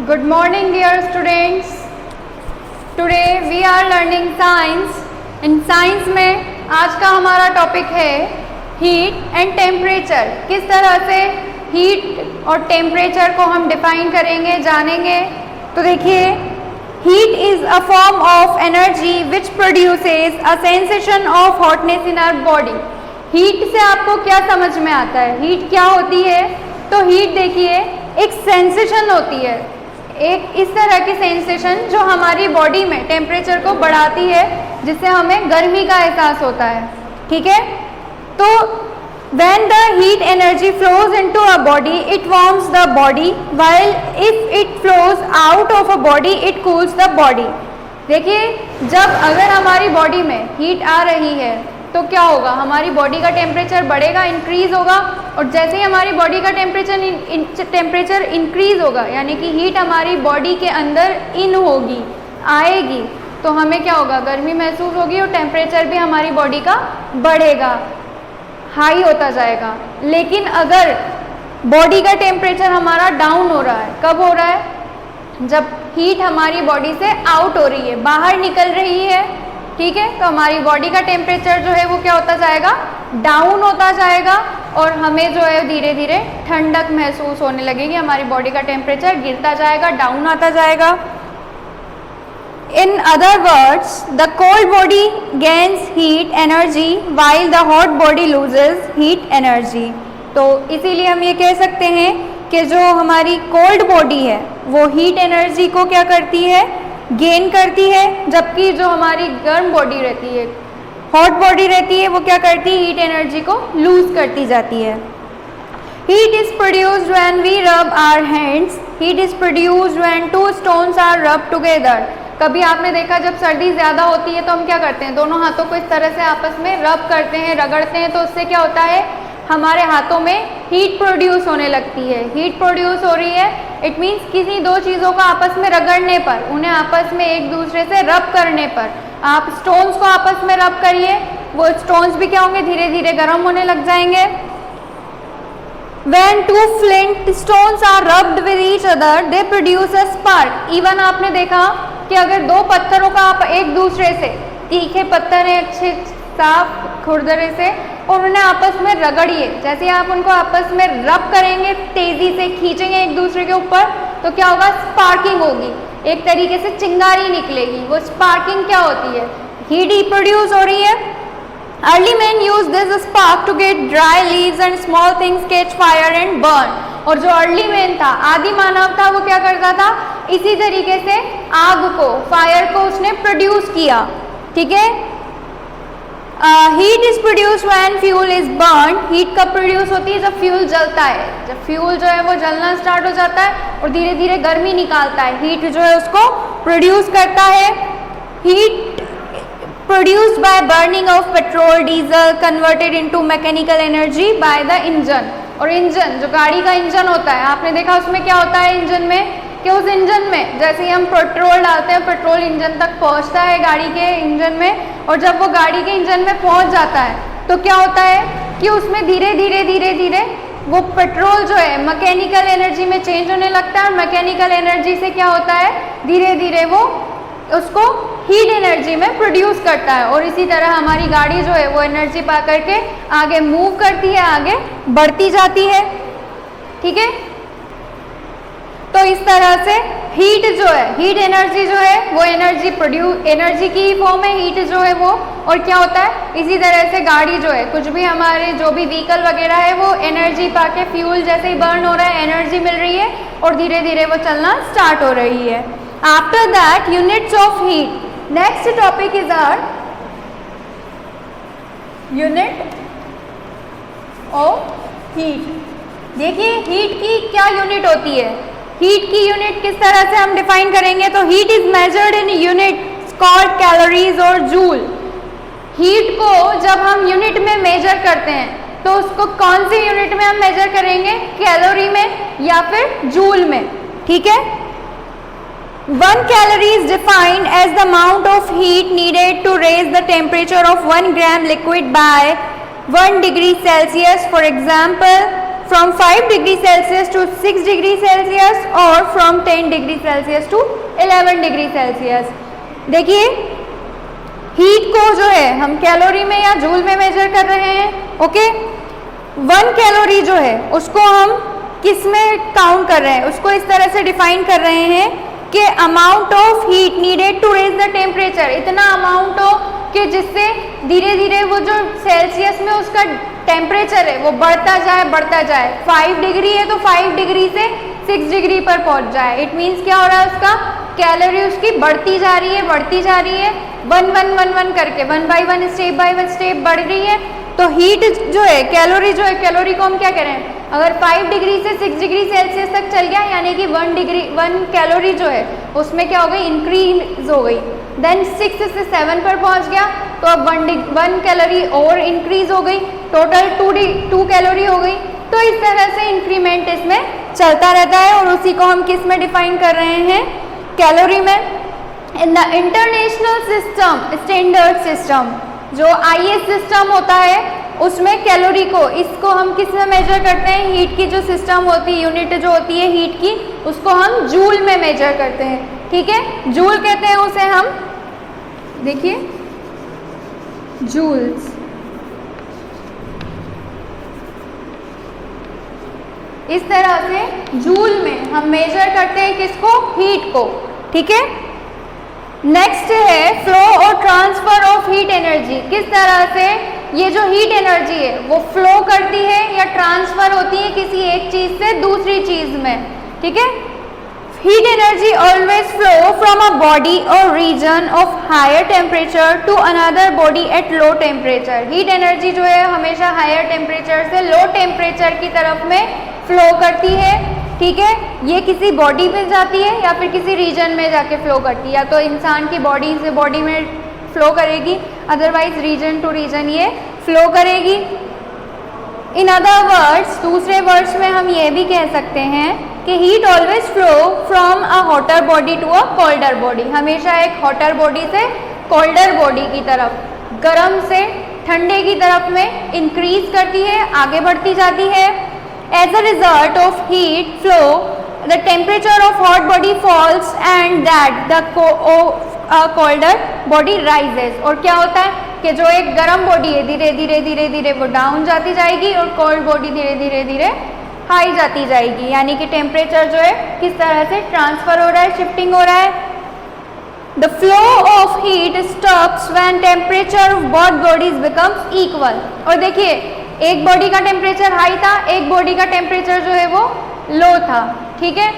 Good morning, dear students. Today we are learning science. In science में आज का हमारा टॉपिक है हीट एंड टेम्परेचर. किस तरह से हीट और टेम्परेचर को हम डिफाइन करेंगे, जानेंगे. तो देखिए, heat is a form of energy which produces a sensation of hotness in our body. Heat से आपको क्या समझ में आता है? हीट क्या होती है? तो हीट देखिए एक सेंसेशन होती है, एक इस तरह की सेंसेशन जो हमारी बॉडी में टेम्परेचर को बढ़ाती है, जिससे हमें गर्मी का एहसास होता है. ठीक है. तो when the heat energy flows into a body it warms the body, while if it flows out of a body it cools the body. देखिए, जब अगर हमारी बॉडी में हीट आ रही है तो क्या होगा? हमारी बॉडी का टेम्परेचर बढ़ेगा, इंक्रीज होगा. और जैसे ही हमारी बॉडी का टेम्परेचर इंक्रीज होगा, यानी कि हीट हमारी बॉडी के अंदर इन होगी, आएगी, तो हमें क्या होगा? गर्मी महसूस होगी और टेम्परेचर भी हमारी बॉडी का बढ़ेगा, हाई होता जाएगा. लेकिन अगर बॉडी का टेम्परेचर हमारा डाउन हो रहा है, कब हो रहा है? जब हीट हमारी बॉडी से आउट हो रही है, बाहर निकल रही है. ठीक है. तो हमारी बॉडी का टेम्परेचर जो है वो क्या होता जाएगा? डाउन होता जाएगा और हमें जो है धीरे धीरे ठंडक महसूस होने लगेगी. हमारी बॉडी का टेम्परेचर गिरता जाएगा, डाउन आता जाएगा. In other words, the cold body gains heat energy while the hot body loses heat energy. तो इसीलिए हम ये कह सकते हैं कि जो हमारी कोल्ड बॉडी है वो हीट एनर्जी को क्या करती है? गेन करती है. जबकि जो हमारी गर्म बॉडी रहती है, हॉट बॉडी रहती है, वो क्या करती है? हीट एनर्जी को लूज करती जाती है. Heat is produced when we rub our hands. Heat is produced when two stones are rubbed together. कभी आपने देखा जब सर्दी ज़्यादा होती है तो हम क्या करते हैं? दोनों हाथों को इस तरह से आपस में रब करते हैं, रगड़ते हैं. तो उससे क्या होता है? हमारे हाथों में हीट प्रोड्यूस होने लगती है. हीट प्रोड्यूस हो रही है, इट मीन्स किसी दो चीज़ों को आपस में रगड़ने पर, उन्हें आपस में एक दूसरे से रब करने पर. आप स्टोन्स को आपस में रब करिए, वो स्टोन्स भी क्या होंगे? धीरे धीरे गर्म होने लग जाएंगे. When two flint stones are rubbed with each other, they produce a spark. Even आपने देखा कि अगर दो पत्थरों का आप एक दूसरे से, तीखे पत्थर हैं अच्छे साफ खुरदरे से, और उन्हें आपस में रगड़िए. जैसे आप उनको आपस में रब करेंगे, तेजी से खींचेंगे एक दूसरे के ऊपर, तो क्या होगा? स्पार्किंग होगी, एक तरीके से चिंगारी निकलेगी. वो स्पार्किंग क्या होती है? हीट ही प्रोड्यूस हो रही है. Early men used this spark to get dry leaves and small things catch fire and burn. और जो अर्ली मैन था, आदि मानव था, वो क्या करता था? इसी तरीके से आग को, फायर को उसने प्रोड्यूस किया. ठीक है. Heat is produce when fuel is burn. Heat कब प्रोड्यूस होती है? जब फ्यूल जलता है. जब फ्यूल जो है वो जलना स्टार्ट हो जाता है और धीरे धीरे गर्मी निकालता है, हीट जो है उसको प्रोड्यूस करता है. Heat produced by burning of petrol, diesel converted into mechanical energy by the engine. और इंजन, जो गाड़ी का इंजन होता है, आपने देखा उसमें क्या होता है इंजन में? कि उस इंजन में जैसे ही हम पेट्रोल डालते हैं, पेट्रोल इंजन तक पहुंचता है गाड़ी के इंजन में, और जब वो गाड़ी के इंजन में पहुंच जाता है तो क्या होता है कि उसमें धीरे धीरे धीरे धीरे वो पेट्रोल जो है मैकेनिकल एनर्जी में चेंज होने लगता है. और मैकेनिकल एनर्जी से क्या होता है? धीरे धीरे वो उसको हीट एनर्जी में प्रोड्यूस करता है. और इसी तरह हमारी गाड़ी जो है वो एनर्जी पा करके आगे मूव करती है, आगे बढ़ती जाती है. ठीक है. तो इस तरह से हीट जो है, हीट एनर्जी जो है वो एनर्जी की फॉर्म है हीट जो है वो. और क्या होता है? इसी तरह से गाड़ी जो है, कुछ भी हमारे जो भी व्हीकल वगैरह है, वो एनर्जी पाके फ्यूल जैसे ही बर्न हो रहा है, एनर्जी मिल रही है और धीरे धीरे वो चलना स्टार्ट हो रही है. After that, units of heat. Next topic is our unit of heat. देखिए, हीट की क्या यूनिट होती है? हीट की यूनिट किस तरह से हम डिफाइन करेंगे? तो heat is measured in unit called calories और जूल. हीट को जब हम यूनिट में मेजर करते हैं तो उसको कौन सी यूनिट में हम मेजर करेंगे? कैलोरी में या फिर जूल में. ठीक है. 1 calorie is defined as the amount of heat needed to raise the temperature of 1 gram liquid by 1 degree Celsius. For example, from 5 degree Celsius to 6 degree Celsius or from 10 degree Celsius to 11 degree Celsius. देखिए heat को जो है हम calorie में या joule में major कर रहे हैं, ओके। 1 कैलोरी जो है उसको हम किस में काउंट कर रहे हैं, उसको इस तरह से डिफाइन कर रहे हैं कि amount of heat needed to raise the temperature, इतना अमाउंट हो कि जिससे धीरे धीरे वो जो सेल्सियस में उसका टेम्परेचर है वो बढ़ता जाए। 5 डिग्री है तो 5 डिग्री से 6 डिग्री पर पहुंच जाए। इट मीन्स क्या हो रहा है, उसका कैलोरी उसकी बढ़ती जा रही है 1 करके 1 बाई 1 स्टेप बाई 1 स्टेप बढ़ रही है। तो हीट जो है कैलोरी को हम क्या कह रहे हैं, अगर 5 डिग्री से 6 डिग्री सेल्सियस तक चल गया यानी कि 1 कैलोरी जो है उसमें क्या हो गई, इंक्रीज हो गई। देन 6 से 7 पर पहुंच गया तो अब 1 कैलोरी और इंक्रीज हो गई, टोटल 2 कैलोरी हो गई। तो इस तरह से इंक्रीमेंट इसमें चलता रहता है और उसी को हम किस में डिफाइन कर रहे हैं, कैलोरी में। In the international system, standard system जो IS सिस्टम होता है उसमें कैलोरी को, इसको हम किस में मेजर करते हैं, हीट की जो सिस्टम होती है, यूनिट जो होती है हीट की, उसको हम जूल में मेजर करते हैं, ठीक है। जूल कहते हैं उसे हम, देखिए जूल्स। इस तरह से जूल में हम मेजर करते हैं किसको, हीट को, ठीक है। नेक्स्ट है फ्लो और ट्रांसफर ऑफ हीट एनर्जी। किस तरह से ये जो हीट एनर्जी है वो फ्लो करती है या ट्रांसफर होती है किसी एक चीज से दूसरी चीज में, ठीक है। Heat energy always flow from a body or region of higher temperature to another body at low temperature. Heat energy जो है हमेशा हायर टेम्परेचर से लो टेम्परेचर की तरफ में फ्लो करती है, ठीक है। ये किसी बॉडी में जाती है या फिर किसी रीजन में जाके फ्लो करती है, या तो इंसान की बॉडी से बॉडी में फ्लो करेगी, अदरवाइज रीजन टू रीजन ये फ्लो करेगी। इन अदर वर्ड्स, दूसरे वर्ड्स में हम ये भी कह सकते हैं कि heat always flow from a hotter body to a colder body. हमेशा एक हॉटर बॉडी से कोल्डर बॉडी की तरफ, गर्म से ठंडे की तरफ में इंक्रीज करती है, आगे बढ़ती जाती है। As a result of heat flow, the temperature of hot body falls and that the colder body rises। और क्या होता है कि जो एक गर्म बॉडी है धीरे धीरे वो डाउन जाती जाएगी और कोल्ड बॉडी धीरे धीरे हाई जाती जाएगी, यानी कि टेम्परेचर जो है किस तरह से ट्रांसफर हो रहा है, शिफ्टिंग हो रहा है। The flow of heat stops when temperature of both bodies becomes equal। और देखिए एक बॉडी का टेम्परेचर हाई था, एक बॉडी का टेम्परेचर जो है वो लो था, ठीक है।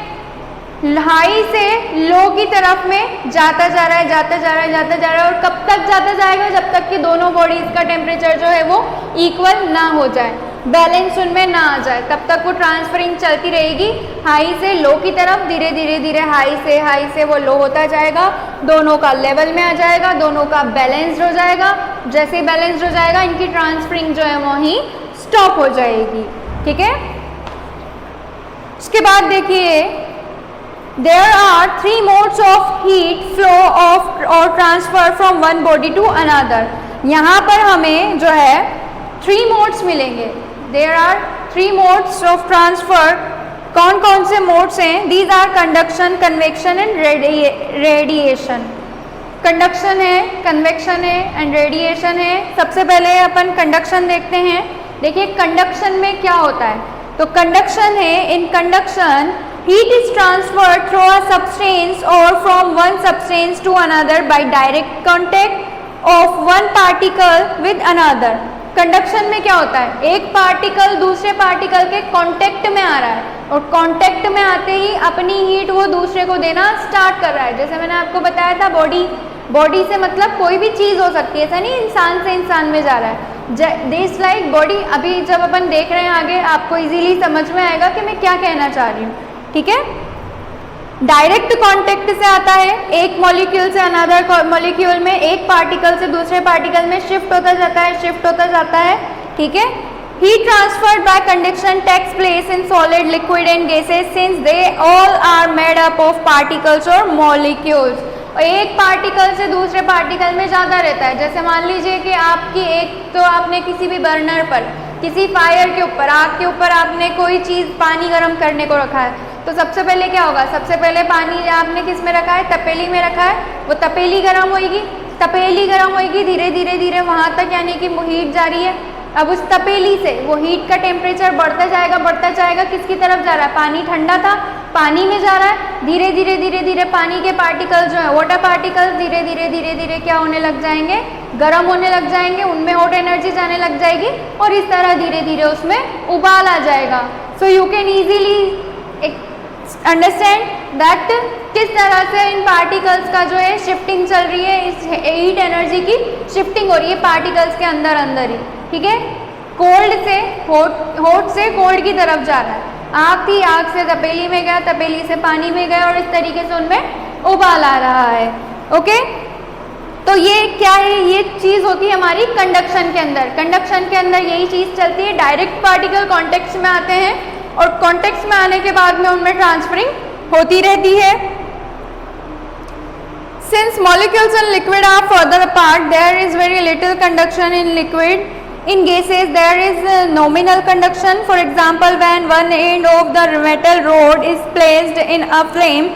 हाई से लो की तरफ में जाता जा रहा है और कब तक जाता जाएगा, जब तक कि दोनों बॉडीज का टेम्परेचर जो है वो इक्वल ना हो जाए, बैलेंस उनमें ना आ जाए, तब तक वो ट्रांसफरिंग चलती रहेगी हाई से लो की तरफ। धीरे धीरे हाई से वो लो होता जाएगा, दोनों का लेवल में आ जाएगा, दोनों का बैलेंस्ड हो जाएगा। जैसे ही बैलेंस्ड हो जाएगा इनकी ट्रांसफरिंग जो है वहीं स्टॉप हो जाएगी, ठीक है। उसके बाद देखिए There are 3 modes of heat flow of or transfer from one body to another। यहाँ पर हमें जो है 3 modes मिलेंगे। There are 3 modes of transfer। कौन कौन से modes हैं? These are conduction, convection and radiation। Conduction है, कन्वेक्शन है एंड रेडिएशन है। सबसे पहले अपन कंडक्शन देखते हैं। देखिए कंडक्शन में क्या होता है, तो कंडक्शन है, in conduction heat is transferred through a substance or from one substance to another by direct contact of one particle with another। Conduction में क्या होता है, एक पार्टिकल दूसरे पार्टिकल के कांटेक्ट में आ रहा है और कांटेक्ट में आते ही अपनी हीट वो दूसरे को देना स्टार्ट कर रहा है। जैसे मैंने आपको बताया था बॉडी से मतलब कोई भी चीज़ हो सकती है, ऐसा नहीं इंसान से इंसान में जा रहा है। दिस लाइक बॉडी, अभी जब अपन देख रहे हैं आगे आपको इजीली समझ में आएगा कि मैं क्या कहना चाह रही हूँ, ठीक है। डायरेक्ट कांटेक्ट से आता है, एक मॉलिक्यूल से अनदर मॉलिक्यूल में, एक पार्टिकल से दूसरे पार्टिकल में शिफ्ट होता जाता है, ठीक है। Heat transferred by conduction takes place in solid, liquid and gases since they all are made up of particles और मॉलिक्यूल्स। और एक पार्टिकल से दूसरे पार्टिकल में ज़्यादा रहता है। जैसे मान लीजिए कि आपने किसी भी बर्नर पर, किसी फायर के ऊपर, आग के ऊपर आपने कोई चीज़ पानी गर्म करने को रखा है, तो सबसे पहले क्या होगा, सबसे पहले पानी आपने किस में रखा है, तपेली में रखा है, वो तपेली गर्म होएगी, तपेली गर्म होएगी, धीरे धीरे धीरे वहाँ तक यानी कि हीट जारी है। अब उस तपेली से वो हीट का टेम्परेचर बढ़ता जाएगा, किसकी तरफ जा रहा है, पानी ठंडा था, पानी में जा रहा है, धीरे धीरे धीरे धीरे पानी के पार्टिकल जो है, वाटर पार्टिकल्स धीरे धीरे धीरे धीरे क्या होने लग जाएंगे, गर्म होने लग जाएंगे, उनमें हॉट एनर्जी जाने लग जाएगी और इस तरह धीरे धीरे उसमें उबाल आ जाएगा। So you can easily understand that किस तरह से इन पार्टिकल्स का जो है शिफ्टिंग चल रही है, इस हीट एनर्जी की शिफ्टिंग हो रही है पार्टिकल्स के अंदर अंदर ही, ठीक है। कोल्ड से हॉट से कोल्ड की तरफ जा रहा है, आग थी, आग से तपेली में गया, तपेली से पानी में गया और इस तरीके से उनमें उबाल आ रहा है। ओके, तो ये क्या है, ये चीज़ होती है हमारी कंडक्शन के अंदर। कंडक्शन के अंदर यही चीज़ चलती है, डायरेक्ट पार्टिकल कॉन्टेक्ट में आते हैं और कॉन्टेक्ट में आने के बाद में उनमें ट्रांसफरिंग होती रहती है। Since molecules in liquid are further apart, there is very little conduction in liquid. In gases, there is nominal conduction. For example, when one end of the metal rod is placed in a flame,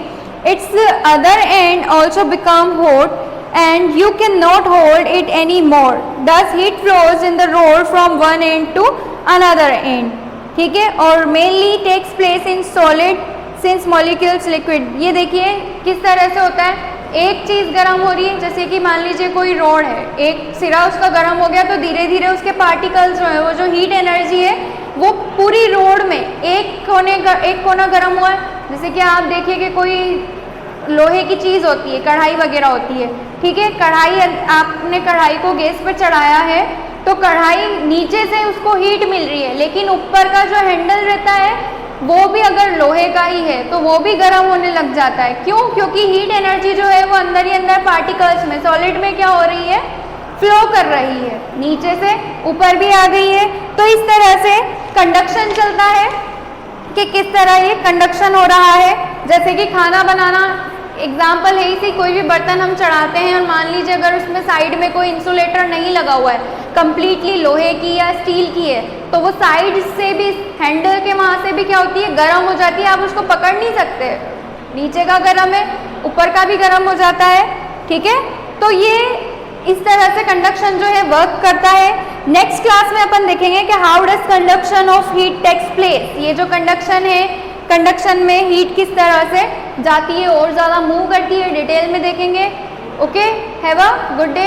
its other end also become hot and you cannot hold it anymore. Thus, heat flows in the rod from one end to another end. ठीक है, और mainly takes place in solid since molecules liquid. ये देखिए किस तरह से होता है, एक चीज़ गर्म हो रही है, जैसे कि मान लीजिए कोई रॉड है, एक सिरा उसका गर्म हो गया तो धीरे धीरे उसके पार्टिकल्स जो है, वो जो हीट एनर्जी है वो पूरी रॉड में एक कोना गर्म हुआ है। जैसे कि आप देखिए कि कोई लोहे की चीज़ होती है, कढ़ाई वगैरह होती है, ठीक है, कढ़ाई, आपने कढ़ाई को गैस पे चढ़ाया है तो कढ़ाई नीचे से उसको हीट मिल रही है, लेकिन ऊपर का जो हैंडल रहता है वो भी अगर लोहे का ही है तो वो भी गर्म होने लग जाता है। क्यों? क्योंकि हीट एनर्जी जो है वो अंदर ही अंदर पार्टिकल्स में, सॉलिड में क्या हो रही है, फ्लो कर रही है, नीचे से ऊपर भी आ गई है। तो इस तरह से कंडक्शन चलता है कि किस तरह ये कंडक्शन हो रहा है। जैसे कि खाना बनाना एग्जाम्पल है, इसी कोई भी बर्तन हम चढ़ाते हैं और मान लीजिए अगर उसमें साइड में कोई इंसुलेटर नहीं लगा हुआ है, कंप्लीटली लोहे की या स्टील की है, तो वो साइड से भी, हैंडल के वहाँ से भी क्या होती है, गर्म हो जाती है, आप उसको पकड़ नहीं सकते, नीचे का गर्म है, ऊपर का भी गर्म हो जाता है, ठीक है। तो ये इस तरह से कंडक्शन जो है वर्क करता है। नेक्स्ट क्लास में अपन देखेंगे कि how does conduction of heat takes place. ये जो कंडक्शन है, कंडक्शन में हीट किस तरह से जाती है और ज़्यादा मूव करती है, डिटेल में देखेंगे। Okay, have a good day.